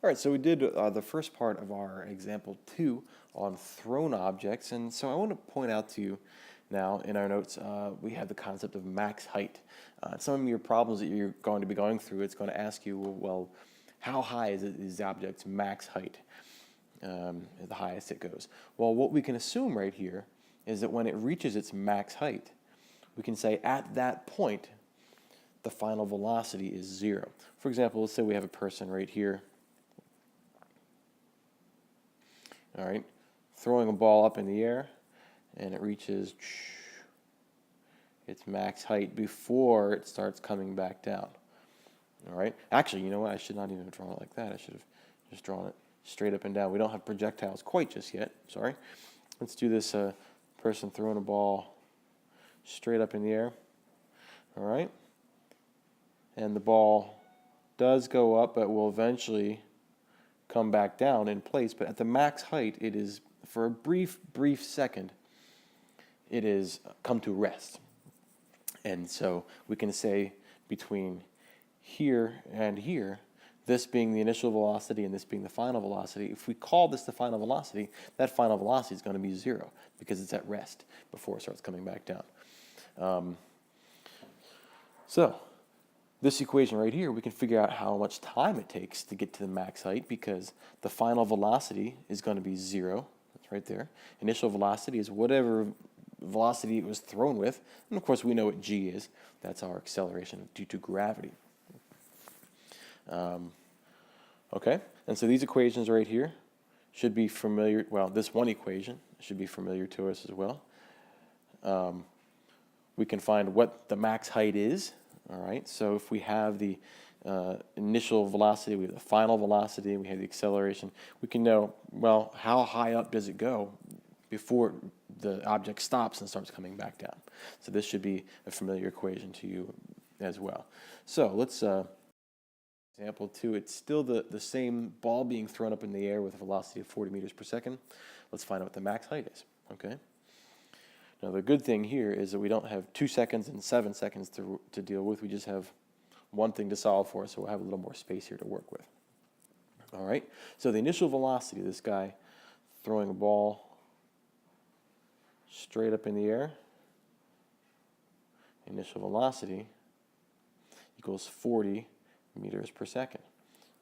All right, so we did the first part of our example 2 on thrown objects, and so I want to point out to you now in our notes, we have the concept of max height. Some of your problems that you're going to be going through, it's going to ask you, well, how high is the object's max height, the highest it goes? Well, what we can assume right here is that when it reaches its max height, we can say at that point, the final velocity is 0. For example, let's say we have a person right here, all right, throwing a ball up in the air, and it reaches its max height before it starts coming back down. All right. Actually, you know what? I should not even have drawn it like that. I should have just drawn it straight up and down. We don't have projectiles quite just yet. Sorry. Let's do this person throwing a ball straight up in the air. All right. And the ball does go up, but will eventually come back down in place. But at the max height, it is, for a brief second, it is come to rest. And so we can say between here and here, this being the initial velocity and this being the final velocity, if we call this the final velocity, that final velocity is going to be 0 because it's at rest before it starts coming back down. So this equation right here, we can figure out how much time it takes to get to the max height because the final velocity is going to be 0. That's right there. Initial velocity is whatever velocity it was thrown with. And of course, we know what g is. That's our acceleration due to gravity. Okay, and so these equations right here should be familiar. Well, this one equation should be familiar to us as well. We can find what the max height is. All right, so if we have the initial velocity, we have the final velocity, we have the acceleration, we can know, well, how high up does it go before the object stops and starts coming back down. So this should be a familiar equation to you as well. So let's, example 2, it's still the same ball being thrown up in the air with a velocity of 40 meters per second. Let's find out what the max height is, okay? Now the good thing here is that we don't have 2 seconds and 7 seconds to deal with. We just have one thing to solve for, so we'll have a little more space here to work with. All right, so the initial velocity of this guy throwing a ball straight up in the air, initial velocity equals 40 meters per second.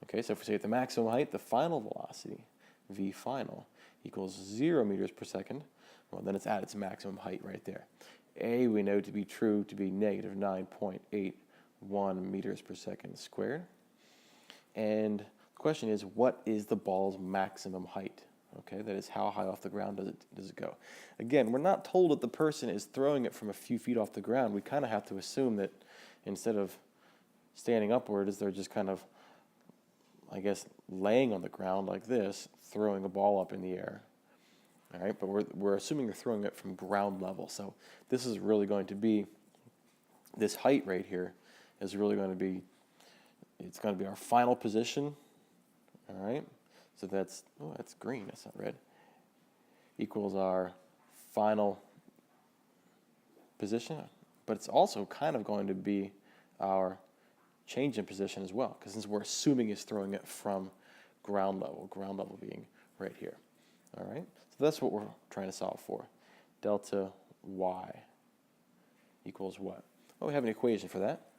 Okay, so if we say at the maximum height, the final velocity, v final, equals 0 meters per second, well, then it's at its maximum height right there. A we know to be true to be negative 9.81 meters per second squared. And the question is, what is the ball's maximum height? Okay, that is, how high off the ground does it go? Again, we're not told that the person is throwing it from a few feet off the ground. We kind of have to assume that instead of standing upward, they're just kind of, I guess, laying on the ground like this, throwing a ball up in the air. All right, but we're assuming they're throwing it from ground level. So this is really going to be, this height right here is really going to be, it's going to be our final position. All right, so that's, oh, that's green, that's not red, equals our final position. But it's also kind of going to be our change in position as well, because since we're assuming it's throwing it from ground level being right here. All right, so that's what we're trying to solve for. Delta y equals what? Well, we have an equation for that.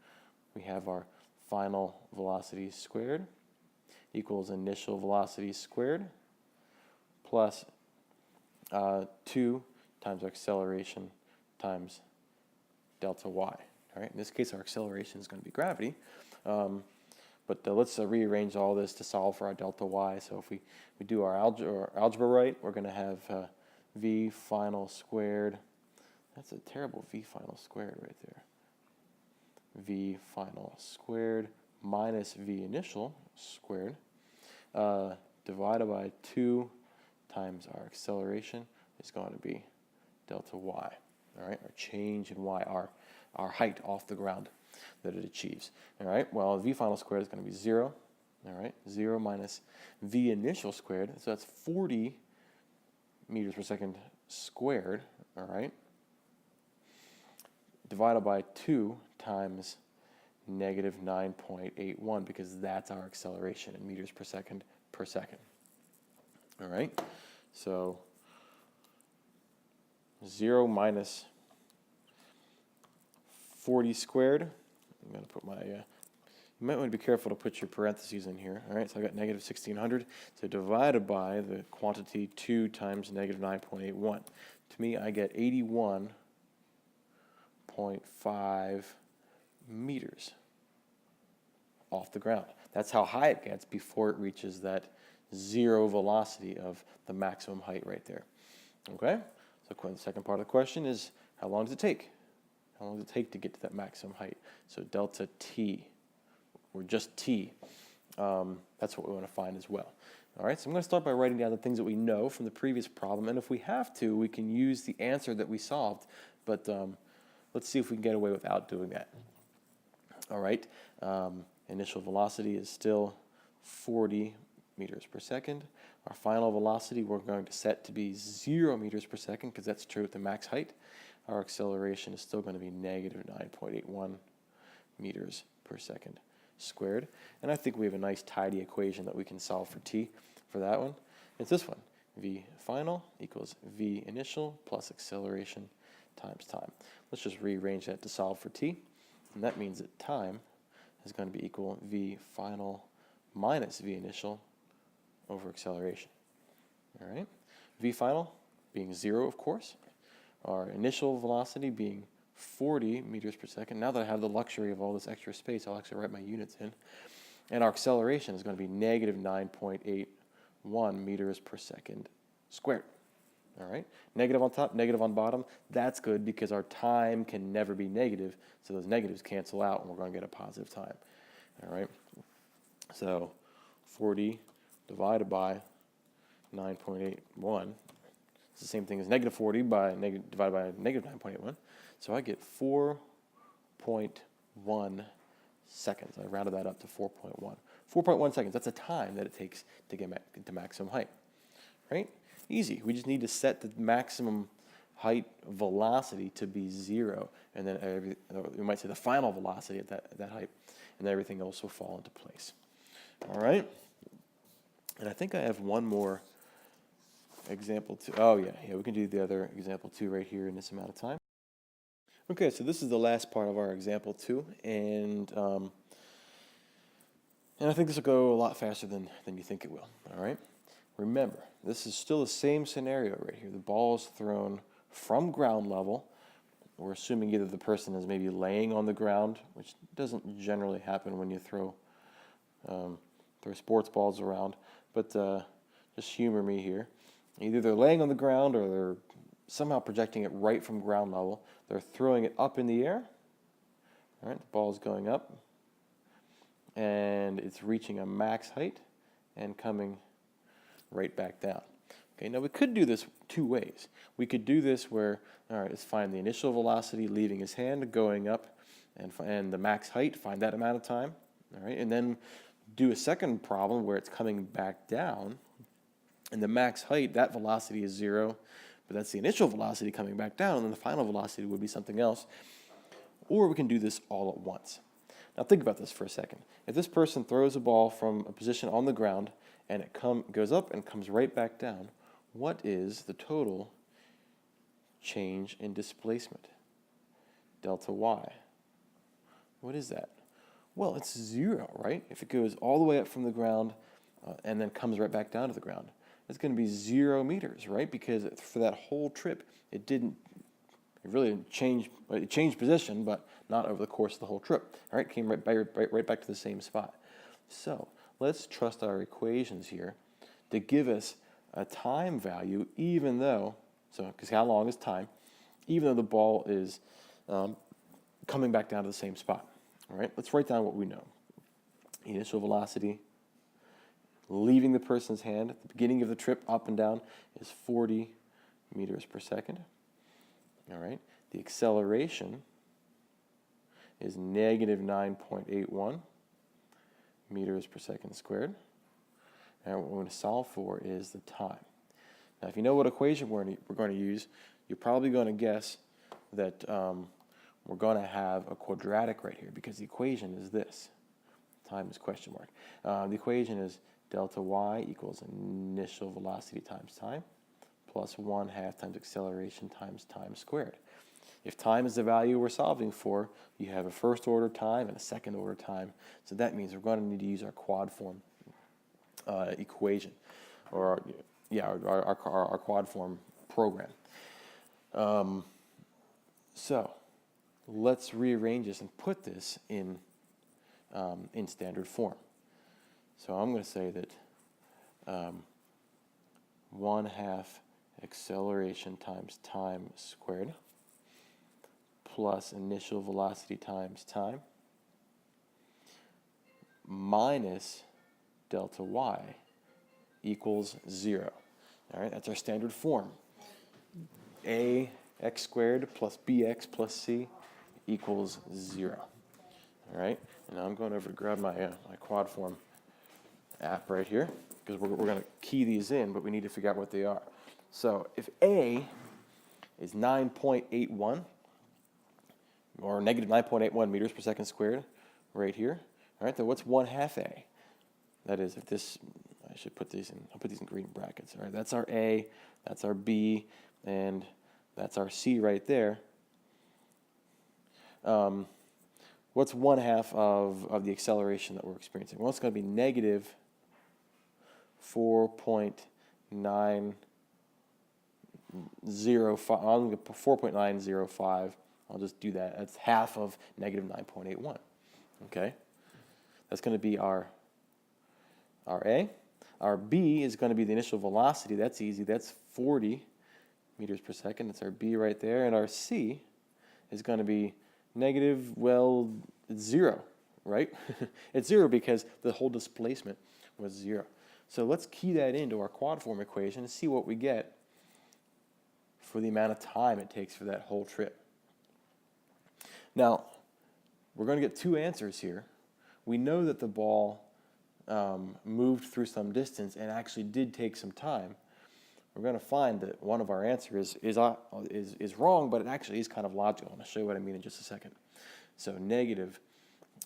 We have our final velocity squared equals initial velocity squared plus 2 times our acceleration times delta y. All right, in this case, our acceleration is going to be gravity. But let's rearrange all this to solve for our delta y. So if we do our algebra right, we're going to have v final squared. That's a terrible v final squared right there. V final squared minus v initial squared divided by 2 times our acceleration is going to be delta y. All right, our change in y, our height off the ground that it achieves. All right, well, v final squared is going to be 0. All right, 0 minus v initial squared, so that's 40 meters per second squared, all right, divided by 2 times negative 9.81 because that's our acceleration in meters per second per second. All right, so 0 minus 40 squared. I'm going to put my, you might want to be careful to put your parentheses in here. All right, so I got negative 1600. So divided by the quantity 2 times negative 9.81. To me, I get 81.5 meters off the ground. That's how high it gets before it reaches that zero velocity of the maximum height right there. Okay? So the second part of the question is, how long does it take? How long does it take to get to that maximum height? So delta t, or just t. That's what we want to find as well. All right, so I'm going to start by writing down the things that we know from the previous problem, and if we have to, we can use the answer that we solved, but let's see if we can get away without doing that. All right, initial velocity is still 40 meters per second. Our final velocity we're going to set to be 0 meters per second because that's true at the max height. Our acceleration is still going to be negative 9.81 meters per second squared. And I think we have a nice tidy equation that we can solve for t for that one. It's this one. V final equals V initial plus acceleration times time. Let's just rearrange that to solve for t. And that means that time is going to be equal V final minus V initial over acceleration. All right. V final being 0, of course. Our initial velocity being 40 meters per second. Now that I have the luxury of all this extra space, I'll actually write my units in. And our acceleration is going to be negative 9.81 meters per second squared. All right, negative on top, negative on bottom. That's good because our time can never be negative, so those negatives cancel out and we're going to get a positive time. All right, so 40 divided by 9.81. It's the same thing as negative 40 divided by negative 9.81. So I get 4.1 seconds. I rounded that up to 4.1. 4.1 seconds, that's the time that it takes to get to maximum height, right? Easy. We just need to set the maximum height velocity to be 0, and then we might say the final velocity at that height, and then everything else will fall into place. All right? And I think I have one more example 2. Oh, yeah, we can do the other example 2 right here in this amount of time. Okay, so this is the last part of our example 2, and I think this will go a lot faster than you think it will, all right? Remember, this is still the same scenario right here. The ball is thrown from ground level. We're assuming either the person is maybe laying on the ground, which doesn't generally happen when you throw sports balls around, but just humor me here. Either they're laying on the ground or they're somehow projecting it right from ground level. They're throwing it up in the air. All right, the ball is going up, and it's reaching a max height and coming right back down. Okay, now we could do this 2 ways. We could do this where, all right, let's find the initial velocity leaving his hand, going up, and the max height, find that amount of time. All right, and then do a second problem where it's coming back down, and the max height, that velocity is 0, but that's the initial velocity coming back down, and then the final velocity would be something else. Or we can do this all at once. Now think about this for a second. If this person throws a ball from a position on the ground, and it goes up and comes right back down, what is the total change in displacement? Delta y. What is that? Well, it's 0, right? If it goes all the way up from the ground and then comes right back down to the ground, it's going to be 0 meters, right? Because for that whole trip, it really didn't change. It changed position, but not over the course of the whole trip. All right, it came right back to the same spot. So let's trust our equations here to give us a time value, even though, because how long is time, even though the ball is coming back down to the same spot. All right, let's write down what we know. Initial velocity leaving the person's hand at the beginning of the trip up and down is 40 meters per second. All right, the acceleration is negative 9.81 meters per second squared. And what we're going to solve for is the time. Now, if you know what equation we're going to use, you're probably going to guess that we're going to have a quadratic right here because the equation is this. Time is question mark. The equation is delta y equals initial velocity times time plus 1/2 times acceleration times time squared. If time is the value we're solving for, you have a first order time and a second order time. So that means we're going to need to use our quad form equation, or our quad form program. So let's rearrange this and put this in standard form. So I'm going to say that 1/2 acceleration times time squared plus initial velocity times time minus delta y equals 0. All right, that's our standard form. Ax squared plus bx plus c equals 0. All right, and now I'm going over to grab my quad form app right here because we're going to key these in, but we need to figure out what they are. So if A is 9.81 or negative 9.81 meters per second squared right here, all right, then what's 1/2 A? That is, if this, I should put these in, I'll put these in green brackets. All right, that's our A, that's our B, and that's our C right there. What's 1/2 of the acceleration that we're experiencing? Well, it's going to be negative 4.905. I'm going to put 4.905. I'll just do that. That's half of negative 9.81. Okay, that's going to be our A. Our B is going to be the initial velocity. That's easy. That's 40 meters per second. That's our B right there. And our C is going to be negative, well, it's 0, right? It's 0 because the whole displacement was 0. So let's key that into our quad form equation and see what we get for the amount of time it takes for that whole trip. Now, we're going to get two answers here. We know that the ball moved through some distance and actually did take some time. We're going to find that one of our answers is wrong, but it actually is kind of logical. And I'll show you what I mean in just a second. So negative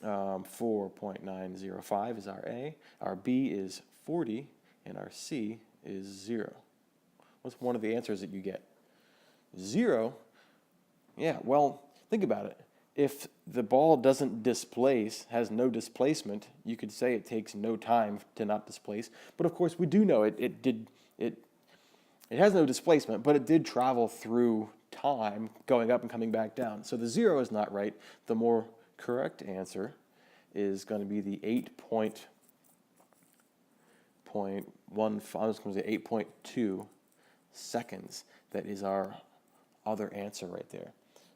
4.905 is our A, our B is 40, and our C is 0. What's one of the answers that you get? 0? Yeah, well, think about it. If the ball doesn't displace, has no displacement, you could say it takes no time to not displace. But of course, we do know it has no displacement, but it did travel through time, going up and coming back down. So the 0 is not right. The more correct answer is going to be the 8.2 seconds. That is our other answer right there.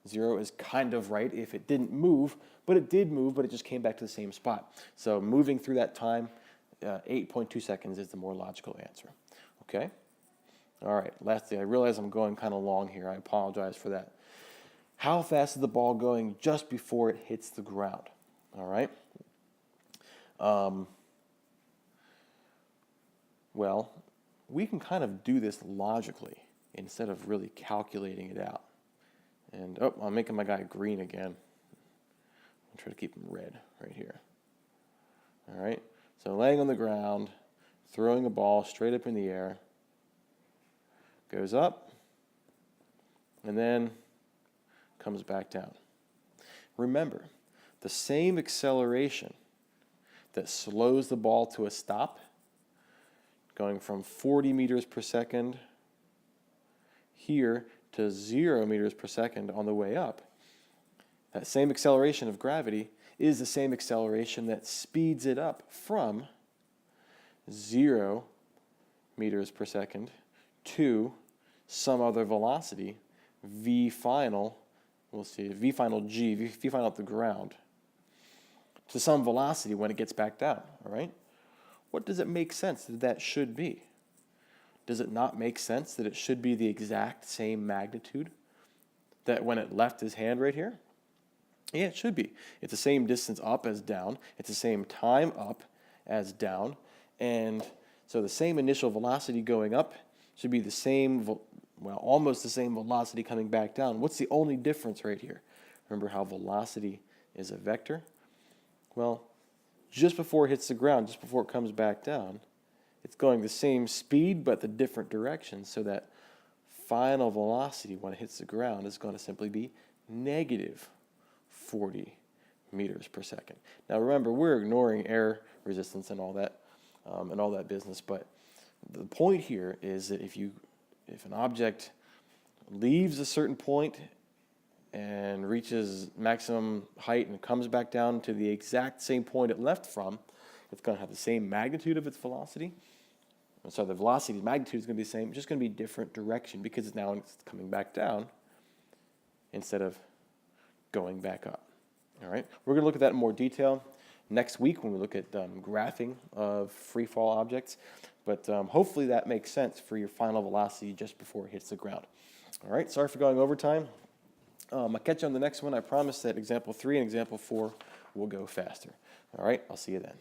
0 is kind of right if it didn't move, but it did move, but it just came back to the same spot. So moving through that time, 8.2 seconds is the more logical answer. Okay? All right, lastly, I realize I'm going kind of long here. I apologize for that. How fast is the ball going just before it hits the ground? All right? Well, we can kind of do this logically instead of really calculating it out. And, I'm making my guy green again. I'll try to keep him red right here. All right? So laying on the ground, throwing a ball straight up in the air, goes up, and then comes back down. Remember, the same acceleration that slows the ball to a stop, going from 40 meters per second here to 0 meters per second on the way up, that same acceleration of gravity is the same acceleration that speeds it up from 0 meters per second to some other velocity, v final, we'll see, v final g, v final at the ground, to some velocity when it gets back down, all right? What does it make sense that that should be? Does it not make sense that it should be the exact same magnitude that when it left his hand right here? Yeah, it should be. It's the same distance up as down. It's the same time up as down. And so the same initial velocity going up should be the same, well, almost the same velocity coming back down. What's the only difference right here? Remember how velocity is a vector? Well, just before it hits the ground, just before it comes back down, it's going the same speed but the different direction, so that final velocity when it hits the ground is going to simply be negative 40 meters per second. Now remember, we're ignoring air resistance and all that business, but the point here is that if an object leaves a certain point and reaches maximum height and comes back down to the exact same point it left from, it's going to have the same magnitude of its velocity. So the velocity magnitude is going to be the same, just going to be different direction because it's coming back down instead of going back up. All right, we're going to look at that in more detail next week when we look at graphing of free fall objects. But hopefully that makes sense for your final velocity just before it hits the ground. All right, sorry for going over time. I'll catch you on the next one. I promise that example 3 and example 4 will go faster. All right, I'll see you then.